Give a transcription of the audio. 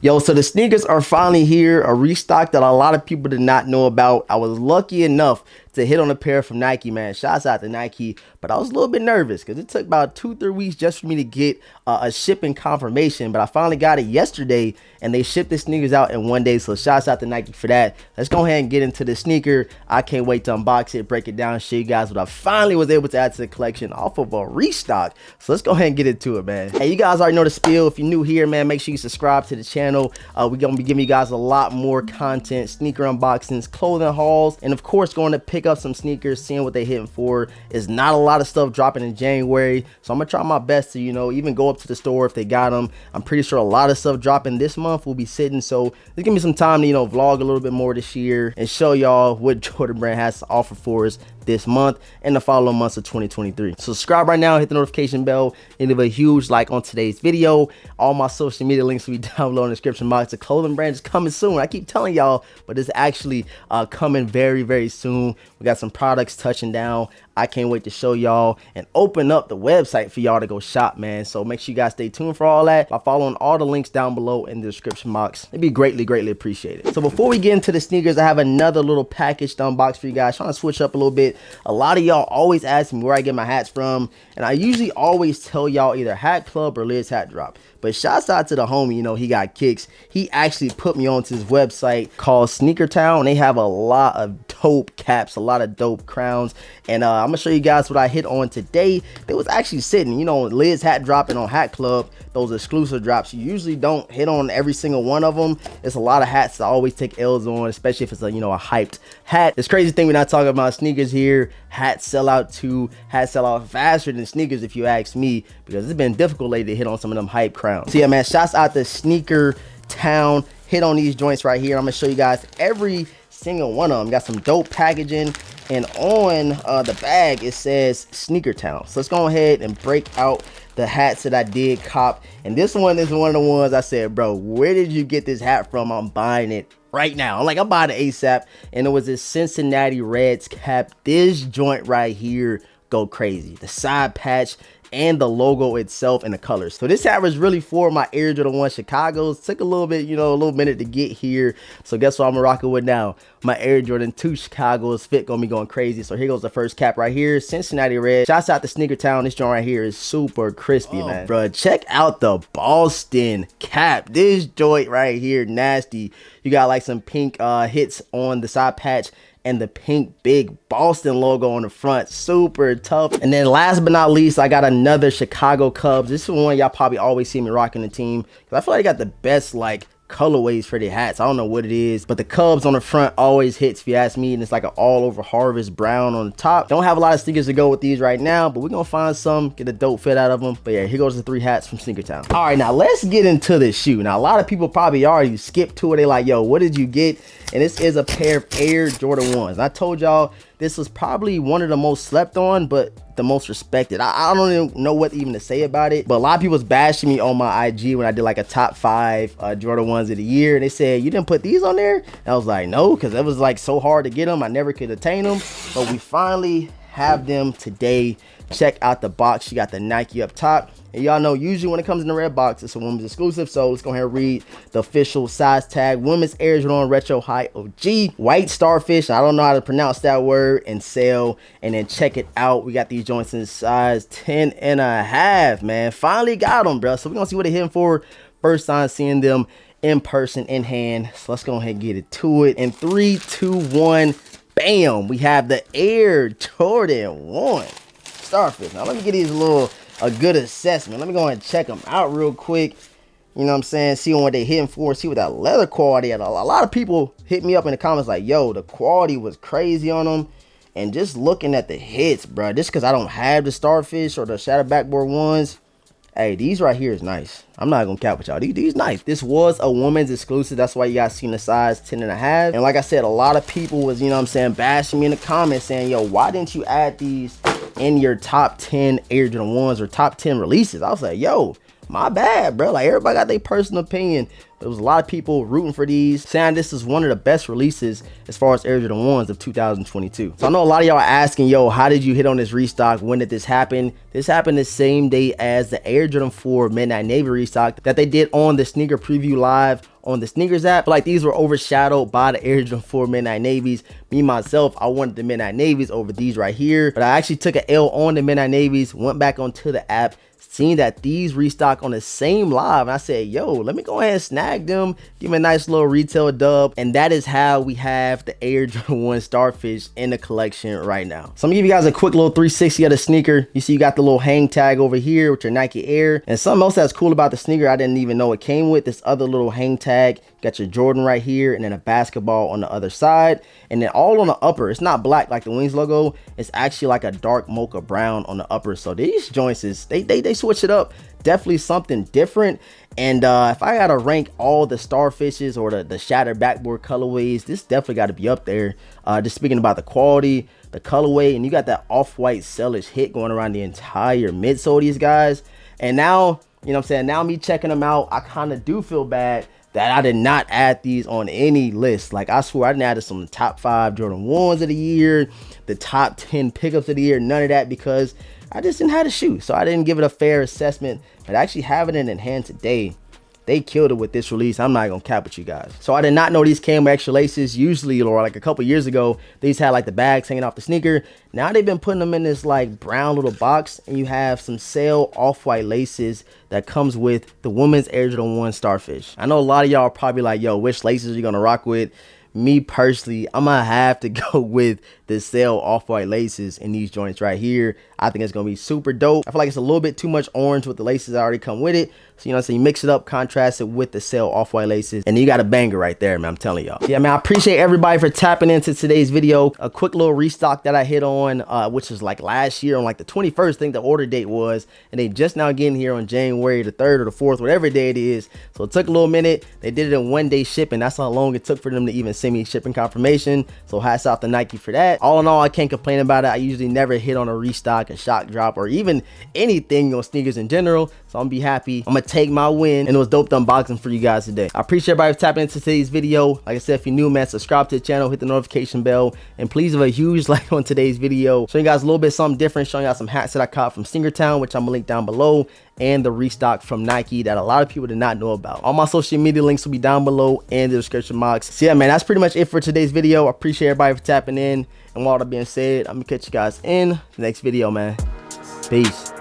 Yo, so the sneakers are finally here, a restock that a lot of people did not know about. I was lucky enough to hit on a pair from Nike, man. Shouts out to Nike, but I was a little bit nervous because it took about 2-3 weeks just for me to get a shipping confirmation, but I finally got it yesterday and they shipped the sneakers out in 1 day. So shouts out to Nike for that. Let's go ahead and get into the sneaker. I can't wait to unbox it, break it down, show you guys what I finally was able to add to the collection off of a restock. So let's go ahead and get into it, man. Hey, you guys already know the spiel. If you're new here, man, make sure you subscribe to the channel. We're gonna be giving you guys a lot more content, sneaker unboxings, clothing hauls, and of course going to pick up some sneakers, seeing what they're hitting for. Is not a lot of stuff dropping in January, so I'm gonna try my best to, you know, even go up to the store if they got them. I'm pretty sure a lot of stuff dropping this month will be sitting, so this give me some time to, you know, vlog a little bit more this year and show y'all what Jordan brand has to offer for us this month and the following months of 2023. So subscribe right now, hit the notification bell, and leave a huge like on today's video. All my social media links will be down below in the description box. The clothing brand is coming soon. I keep telling y'all, but it's actually coming very, very soon. We got some products touching down. I can't wait to show y'all and open up the website for y'all to go shop, man. So make sure you guys stay tuned for all that by following all the links down below in the description box. It'd be greatly, greatly appreciated. So before we get into the sneakers, I have another little package to unbox for you guys. Trying to switch up a little bit. A lot of y'all always ask me where I get my hats from, and I usually always tell y'all either Hat Club or Liz Hat Drop. But shouts out to the homie, you know, he got kicks. He actually put me onto his website called Sneaker Town. They have a lot of dope caps, a lot of dope crowns, and I'm gonna show you guys what I hit on today. They was actually sitting, you know, Liz Hat dropping on Hat Club, those exclusive drops. You usually don't hit on every single one of them. It's a lot of hats that I always take L's on, especially if it's a, you know, a hyped hat. This crazy thing, we're not talking about sneakers here. Hats sell out too. Hats sell out faster than sneakers if you ask me, because it's been difficult lately to hit on some of them hype crowns. So yeah, man, shouts out to Sneaker Town. Hit on these joints right here. I'm gonna show you guys every single one of them. Got some dope packaging, and on the bag it says Sneaker Town. So let's go ahead and break out the hats that I did cop, and this one is one of the ones I said, bro, where did you get this hat from? I'm buying it right now. I'm like, I'm buying it ASAP. And it was this Cincinnati Reds cap. This joint right here go crazy. The side patch and the logo itself and the colors. So this hat was really for my Air Jordan 1 Chicago's. Took a little bit, you know, a little minute to get here. So guess what I'm rocking with now? My Air Jordan 2 Chicago's fit gonna be going crazy. So here goes the first cap right here, Cincinnati Red. Shouts out to Sneaker Town. This joint right here is super crispy, man. Bro, check out the Boston cap. This joint right here, nasty. You got like some pink hits on the side patch and the pink big Boston logo on the front. Super tough. And then last but not least, I got another Chicago Cubs. This is one y'all probably always see me rocking the team, because I feel like I got the best like colorways for the hats. I don't know what it is, but the Cubs on the front always hits if you ask me, and it's like an all over harvest brown on the top. Don't have a lot of sneakers to go with these right now, but we're gonna find some, get a dope fit out of them. But yeah, here goes the 3 hats from Sneaker Town. All right, now let's get into this shoe. Now a lot of people probably already skipped to it. They like, yo, what did you get? And this is a pair of Air Jordan 1s. I told y'all this was probably one of the most slept on, but the most respected. I don't even know what even to say about it, but a lot of people was bashing me on my IG when I did like a top 5 Jordan 1s of the year, and they said, you didn't put these on there? And I was like, no, because it was like so hard to get them. I never could attain them, but we finally have them today. Check out the box. You got the Nike up top, and y'all know usually when it comes in the red box, it's a women's exclusive. So let's go ahead and read the official size tag. Women's Air Jordan Retro High OG, white Starfish, I don't know how to pronounce that word, and sale. And then check it out, we got these joints in size 10.5, man. Finally got them, bro. So we're gonna see what they're hitting for. First time seeing them in person, in hand. So let's go ahead and get it to it. In 3, 2, 1, bam, we have the Air Jordan 1 Starfish. Now let me get these a good assessment. Let me go ahead and check them out real quick. You know what I'm saying? See what they hitting for. See what that leather quality had. A lot of people hit me up in the comments like, yo, the quality was crazy on them. And just looking at the hits, bro, just because I don't have the Starfish or the Shadow Backboard ones, hey, these right here is nice. I'm not gonna cap with y'all. These nice. This was a woman's exclusive. That's why you guys seen the size 10.5. And like I said, a lot of people was, you know what I'm saying, bashing me in the comments saying, yo, why didn't you add these in your top 10 Air Jordan 1s or top 10 releases? I was like, yo, my bad, bro. Like, everybody got their personal opinion. There was a lot of people rooting for these, saying this is one of the best releases as far as Air Jordan 1s of 2022. So I know a lot of y'all are asking, yo, how did you hit on this restock? When did this happen? This happened the same day as the Air Jordan 4 Midnight Navy restock that they did on the sneaker preview live on the sneakers app. But like, these were overshadowed by the Air Jordan 4 Midnight Navies. Me myself, I wanted the Midnight Navies over these right here, but I actually took an L on the Midnight Navies, went back onto the app, seen that these restock on the same live, and I said, yo, let me go ahead and snag them, give me a nice little retail dub. And that is how we have the Air Jordan 1 Starfish in the collection right now. So I'm gonna give you guys a quick little 360 of the sneaker. You see you got the little hang tag over here with your Nike Air, and something else that's cool about the sneaker I didn't even know it came with, this other little hang tag. Got your Jordan right here, and then a basketball on the other side, and then all on the upper, it's not black like the Wings logo, it's actually like a dark mocha brown on the upper. So these joints is they switch it up, definitely something different. And if I gotta rank all the Starfishes or the shattered backboard colorways, this definitely got to be up there. Just speaking about the quality, the colorway, and you got that off-white sellish hit going around the entire midsole of these guys. And now, you know what I'm saying, now me checking them out, I kind of do feel bad that I did not add these on any list. Like, I swear I didn't add this on the top 5 Jordan 1s of the year, the top 10 pickups of the year, none of that, because I just didn't have the shoe. So I didn't give it a fair assessment. But actually having it in hand today, they killed it with this release. I'm not gonna cap with you guys. So I did not know these came with extra laces. Usually, or like a couple years ago, these had like the bags hanging off the sneaker. Now they've been putting them in this like brown little box, and you have some sail off-white laces that comes with the women's Air Jordan 1 Starfish. I know a lot of y'all are probably like, yo, which laces are you gonna rock with? Me personally, I'm gonna have to go with the sail off-white laces in these joints right here. I think it's gonna be super dope. I feel like it's a little bit too much orange with the laces that already come with it. So, you know, so you mix it up, contrast it with the sail off-white laces, and you got a banger right there, man. I'm telling y'all. Yeah, man, I appreciate everybody for tapping into today's video. A quick little restock that I hit on, which was like last year on like the 21st, I think the order date was, and they just now getting here on January the 3rd or the 4th, whatever day it is. So it took a little minute. They did it in 1-day shipping. That's how long it took for them to even send me shipping confirmation. So hats off to Nike for that. All in all, I can't complain about it. I usually never hit on a restock, a shock drop, or even anything on sneakers in general. So I'm gonna be happy. I'm gonna take my win, and it was dope to unboxing for you guys today. I appreciate everybody for tapping into today's video. Like I said, if you're new, man, subscribe to the channel, hit the notification bell, and please give a huge like on today's video. Showing you guys a little bit something different, showing y'all some hats that I caught from Singertown, which I'm gonna link down below, and the restock from Nike that a lot of people did not know about. All my social media links will be down below and the description box. So yeah, man, that's pretty much it for today's video. I appreciate everybody for tapping in, and with all that being said, I'm gonna catch you guys in the next video, man. Peace.